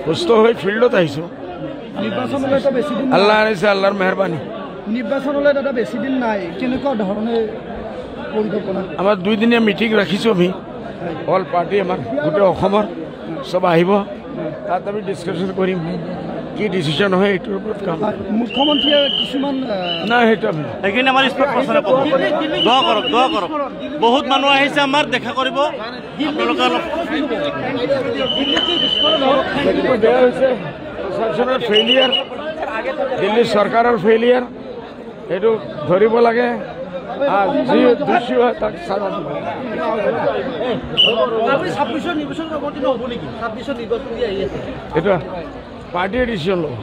সুস্থ হয়ে ফিল্ডত আহিছো। আল্লাহ আনিছে, আল্লাহৰ মেহৰবানি। নিৰ্বাচনলৈ দাদা বেছি দিন নাই, কেনেকুৱা ধৰণে পৰিকল্পনা? আমাৰ 2 দিনীয়া মিটিং ৰাখিছোঁ আমি, অল পাৰ্টি আমাৰ গোটেই অসমৰ চব আহিব, তাত আমি ডিছকাশ্যন কৰিম কি ডিচিশ্যন হয় এইটোৰ ওপৰত কাম। মুখ্যমন্ত্ৰীয়ে কিছুমান নাই সেইটো আমি এইখিনি আমাৰ স্পট প্ৰচাৰ কৰক, দোৱা কৰক। বহুত মানুহ আহিছে আমাৰ, দেখা কৰিব আপোনালোকে। বেয়া হৈছে প্ৰশাসনৰ ফেইলিয়াৰ, দিল্লী চৰকাৰৰ ফেইলিয়াৰ, এইটো ধৰিব লাগে। যি দোষী হয় তাক চাজা দিব লাগে। এইটো পাৰ্টিয়ে ডিচিশ্যন ল'ব।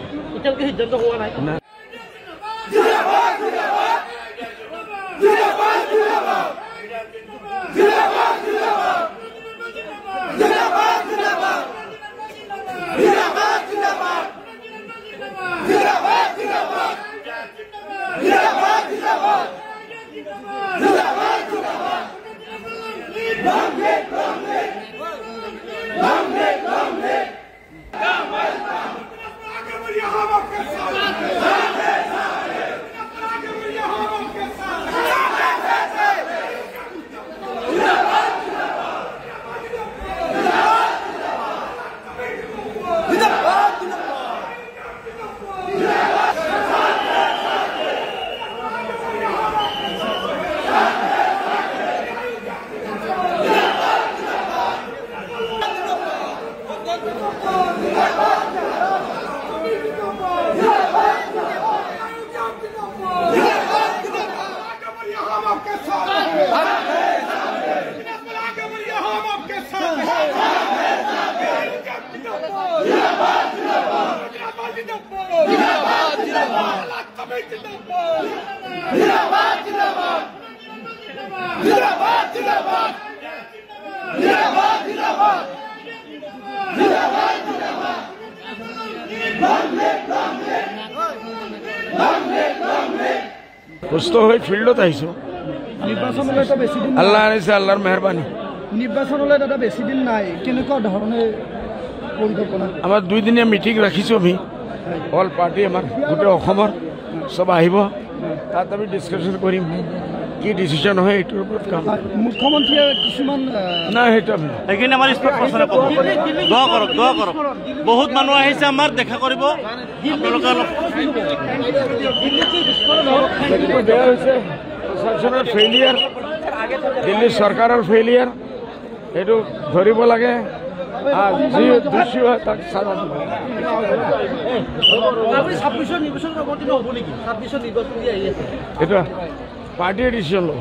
সুস্থ হয়ে ফিল্ডত আহিছো। নিৰ্বাচনলৈ বেছি দিন আল্লাহ আনিছে, আল্লাহৰ মেহৰবানি। নিৰ্বাচনলৈ দাদা বেছি দিন নাই, কেনেকুৱা ধৰণে পৰিকল্পনা? আমাৰ 2 দিনীয়া মিটিং ৰাখিছোঁ আমি, অল পাৰ্টি আমাৰ গোটেই অসমৰ চব আহিব, তাত আমি ডিছকাশ্যন কৰিম কি ডিচিশ্যন হয় এইটোৰ ওপৰত কাম। মুখ্যমন্ত্ৰীয়ে কিছুমান নাই সেইটো আমি এইখিনি আমাৰ স্পট প্ৰচাৰ কৰক, দোৱা কৰক। বহুত মানুহ আহিছে আমাৰ, দেখা কৰিব আপোনালোকে। বেয়া হৈছে প্ৰশাসনৰ ফেইলিয়াৰ, দিল্লী চৰকাৰৰ ফেইলিয়াৰ, এইটো ধৰিব লাগে। যি দোষী হয় তাক চাজা দিব লাগে। এইটো পাৰ্টিয়ে ডিচিশ্যন ল'ব।